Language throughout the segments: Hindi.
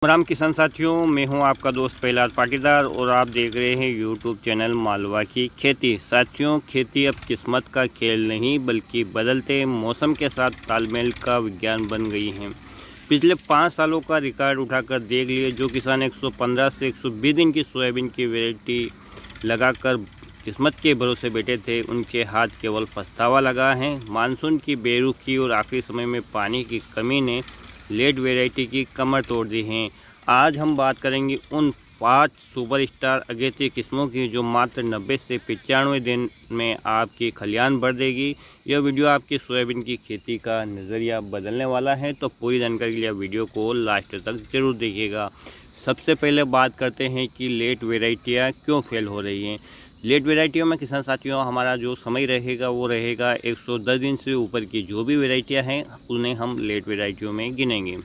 राम किसान साथियों, मैं हूं आपका दोस्त प्रहलाद पाटीदार और आप देख रहे हैं यूट्यूब चैनल मालवा की खेती। साथियों, खेती अब किस्मत का खेल नहीं बल्कि बदलते मौसम के साथ तालमेल का विज्ञान बन गई है। पिछले 5 सालों का रिकॉर्ड उठाकर देख लिए। जो किसान 115 से 120 दिन की सोयाबीन की वैरायटी लगाकर किस्मत के भरोसे बैठे थे, उनके हाथ केवल पछतावा लगा है। मानसून की बेरुखी और आखिरी समय में पानी की कमी ने लेट वैरायटी की कमर तोड़ दी है। आज हम बात करेंगे उन 5 सुपरस्टार अगेती किस्मों की जो मात्र 90 से 95 दिन में आपकी खलियान भर देगी। यह वीडियो आपकी सोयाबीन की खेती का नज़रिया बदलने वाला है, तो पूरी जानकारी के लिए वीडियो को लास्ट तक जरूर देखिएगा। सबसे पहले बात करते हैं कि लेट वैरायटियाँ क्यों फेल हो रही हैं। लेट वैरायटियों में किसान साथियों, हमारा जो समय रहेगा वो रहेगा 110 दिन से ऊपर की जो भी वैरायटियां हैं उन्हें हम लेट वैरायटियों में गिनेंगे।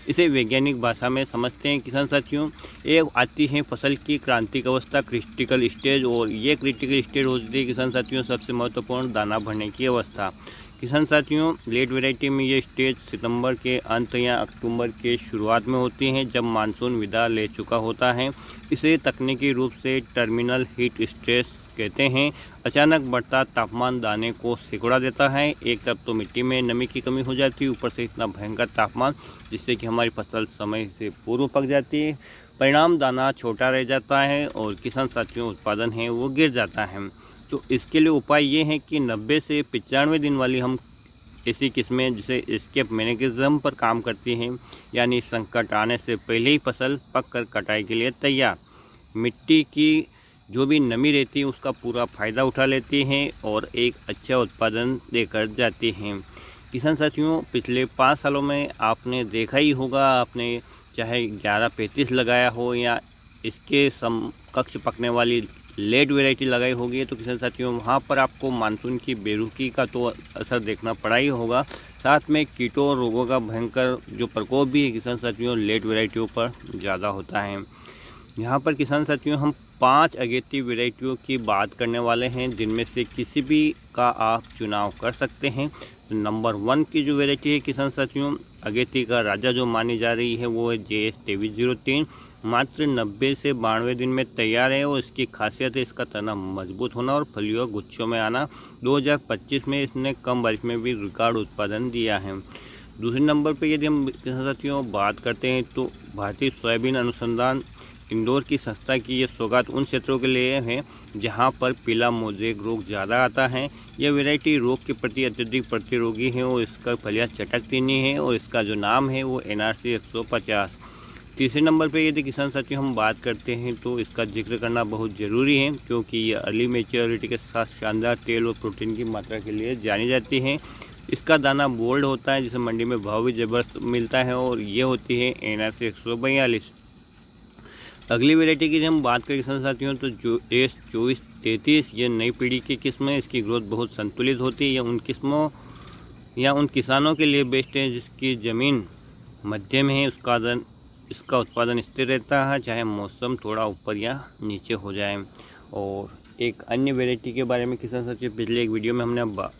इसे वैज्ञानिक भाषा में समझते हैं किसान साथियों। ये आती है फसल की क्रांतिक अवस्था, क्रिटिकल स्टेज, और ये क्रिटिकल स्टेज होती है किसान साथियों सबसे महत्वपूर्ण दाना भरने की अवस्था। किसान साथियों, लेट वैरायटी में ये स्टेज सितंबर के अंत या अक्टूबर के शुरुआत में होती हैं, जब मानसून विदा ले चुका होता है। इसे तकनीकी रूप से टर्मिनल हीट स्ट्रेस कहते हैं। अचानक बढ़ता तापमान दाने को सिकुड़ा देता है। एक तरफ तो मिट्टी में नमी की कमी हो जाती है, ऊपर से इतना भयंकर तापमान जिससे कि हमारी फसल समय से पूर्व पक जाती है। परिणाम दाना छोटा रह जाता है और किसान साथियों उत्पादन है वो गिर जाता है। तो इसके लिए उपाय ये है कि 90 से 95 दिन वाली हम ऐसी किस्में जिसे एस्केप मैकेनिज्म पर काम करती हैं, यानी संकट आने से पहले ही फसल पक कर कटाई के लिए तैयार, मिट्टी की जो भी नमी रहती है उसका पूरा फ़ायदा उठा लेती हैं और एक अच्छा उत्पादन देकर जाती हैं। किसान साथियों, पिछले 5 सालों में आपने देखा ही होगा, आपने चाहे 1135 लगाया हो या इसके समकक्ष पकने वाली लेट वैरायटी लगाई होगी, तो किसान साथियों वहाँ पर आपको मानसून की बेरुखी का तो असर देखना पड़ा ही होगा। साथ में कीटों और रोगों का भयंकर जो प्रकोप भी है किसान साथियों लेट वैरायटियों पर ज़्यादा होता है। यहाँ पर किसान साथियों हम 5 अगेती वैरायटियों की बात करने वाले हैं, जिनमें से किसी भी का आप चुनाव कर सकते हैं। तो नंबर 1 की जो वैरायटी है किसान साथियों, अगेती का राजा जो मानी जा रही है वो है JS 2303। मात्र 90 से 92 दिन में तैयार है और इसकी खासियत है इसका तना मजबूत होना और फलियों गुच्छों में आना। 2025 में इसने कम बारिश में भी रिकॉर्ड उत्पादन दिया है। दूसरे नंबर पर यदि हम किसान साथियों बात करते हैं तो भारतीय सोयाबीन अनुसंधान इंदौर की संस्था की यह सौगात उन क्षेत्रों के लिए है जहां पर पीला मोज़ेक रोग ज़्यादा आता है। यह वैरायटी रोग के प्रति अत्यधिक प्रतिरोगी है और इसका फलियाँ चटकती नहीं है और इसका जो नाम है वो NRC 150। तीसरे नंबर पे यदि किसान साथियों हम बात करते हैं तो इसका जिक्र करना बहुत ज़रूरी है, क्योंकि ये अर्ली मैच्योरिटी के साथ शानदार तेल और प्रोटीन की मात्रा के लिए जानी जाती है। इसका दाना बोल्ड होता है जिसे मंडी में भाव भी ज़बरदस्त मिलता है और ये होती है NRC 142। अगली वैरायटी की जब हम बात करें किसान साथियों तो जो JS 2433 ये नई पीढ़ी की किस्म है। इसकी ग्रोथ बहुत संतुलित होती है। यह उन किस्मों या उन किसानों के लिए बेस्ट है जिसकी ज़मीन मध्यम है, इसका उत्पादन स्थिर रहता है चाहे मौसम थोड़ा ऊपर या नीचे हो जाए। और एक अन्य वैरायटी के बारे में किसान साथियों पिछले एक वीडियो में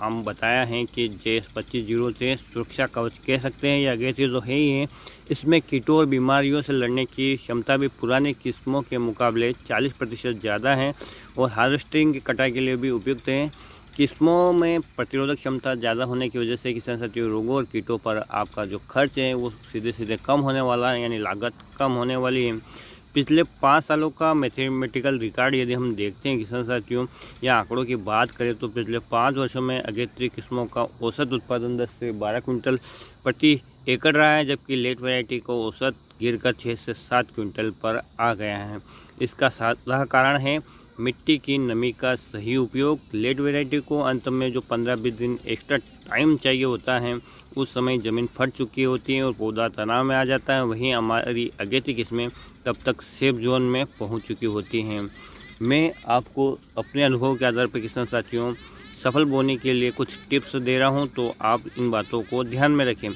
हम बताया है कि JS 2506 से सुरक्षा कवच कह सकते हैं। यह अगेती तो है ही है, इसमें कीटों और बीमारियों से लड़ने की क्षमता भी पुराने किस्मों के मुकाबले 40% ज़्यादा है और हार्वेस्टिंग की कटाई के लिए भी उपयुक्त है। किस्मों में प्रतिरोधक क्षमता ज़्यादा होने की वजह से किसान साथियों रोगों और कीटों पर आपका जो खर्च है वो सीधे सीधे कम होने वाला है, यानी लागत कम होने वाली है। पिछले 5 सालों का मैथमेटिकल रिकॉर्ड यदि हम देखते हैं किसान साथियों या आंकड़ों की बात करें तो पिछले 5 वर्षों में अगेत्री किस्मों का औसत उत्पादन 10 से 12 क्विंटल प्रति एकड़ रहा है, जबकि लेट वैरायटी को औसत गिरकर 6 से 7 क्विंटल पर आ गया है। इसका साधा कारण है मिट्टी की नमी का सही उपयोग। लेट वैरायटी को अंत में जो 15-20 दिन एक्स्ट्रा टाइम चाहिए होता है उस समय ज़मीन फट चुकी होती है और पौधा तनाव में आ जाता है। वहीं हमारी अगेती किस्में तब तक सेफ जोन में पहुंच चुकी होती हैं। मैं आपको अपने अनुभव के आधार पर किसान साथियों सफल बोने के लिए कुछ टिप्स दे रहा हूं, तो आप इन बातों को ध्यान में रखें।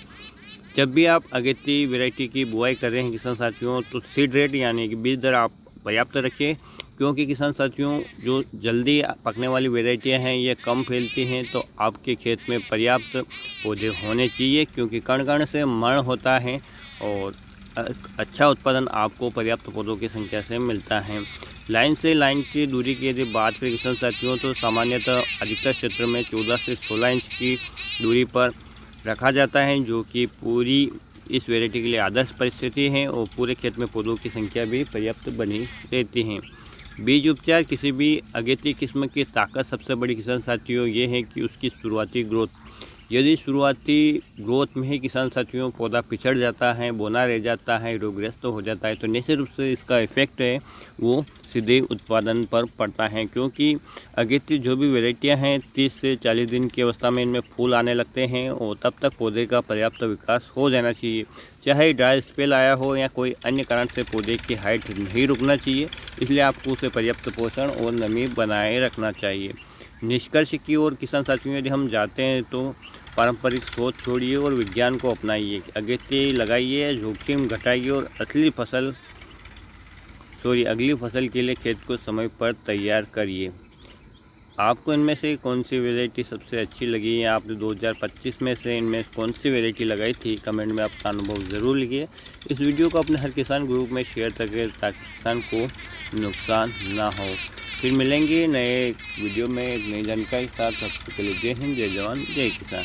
जब भी आप अगेती वैरायटी की बुआई कर रहे हैं किसान साथियों तो सीड रेट यानी कि बीज दर आप पर्याप्त रखें, क्योंकि किसान साथियों जो जल्दी पकने वाली वैरायटियां हैं ये कम फैलती हैं। तो आपके खेत में पर्याप्त पौधे होने चाहिए, क्योंकि कण कण से मर्ण होता है और अच्छा उत्पादन आपको पर्याप्त पौधों की संख्या से मिलता है। लाइन से लाइन की दूरी की यदि बात करें किसान साथियों, तो सामान्यतः अधिकतर क्षेत्र में 14 से 16 इंच की दूरी पर रखा जाता है, जो कि पूरी इस वैरायटी के लिए आदर्श परिस्थिति है और पूरे खेत में पौधों की संख्या भी पर्याप्त बनी रहती है। बीज उपचार किसी भी अगेती किस्म की ताकत सबसे बड़ी किसान साथियों ये है कि उसकी शुरुआती ग्रोथ। यदि शुरुआती ग्रोथ में ही किसान साथियों पौधा पिछड़ जाता है, बौना रह जाता है, रोगग्रस्त हो जाता है, तो निश्चित रूप से इसका इफेक्ट है वो सीधे उत्पादन पर पड़ता है। क्योंकि अगेती जो भी वैरायटियां हैं 30 से 40 दिन की अवस्था में इनमें फूल आने लगते हैं और तब तक पौधे का पर्याप्त विकास हो जाना चाहिए। चाहे ड्राई स्पेल आया हो या कोई अन्य कारण से पौधे की हाइट नहीं रुकना चाहिए, इसलिए आपको उसे पर्याप्त पोषण और नमी बनाए रखना चाहिए। निष्कर्ष की ओर किसान साथियों यदि हम जाते हैं तो पारंपरिक सोच छोड़िए और विज्ञान को अपनाइए। अगेती लगाइए, जोखिम घटाइए और अगली फसल के लिए खेत को समय पर तैयार करिए। आपको इनमें से कौन सी वैरायटी सबसे अच्छी लगी या आपने 2025 में से इनमें कौन सी वैरायटी लगाई थी, कमेंट में आपका अनुभव ज़रूर लिखिए। इस वीडियो को अपने हर किसान ग्रुप में शेयर करें ताकि किसान को नुकसान ना हो। फिर मिलेंगे नए वीडियो में एक नई जानकारी के साथ। सबसे पहले जय हिंद, जय जवान, जय किसान।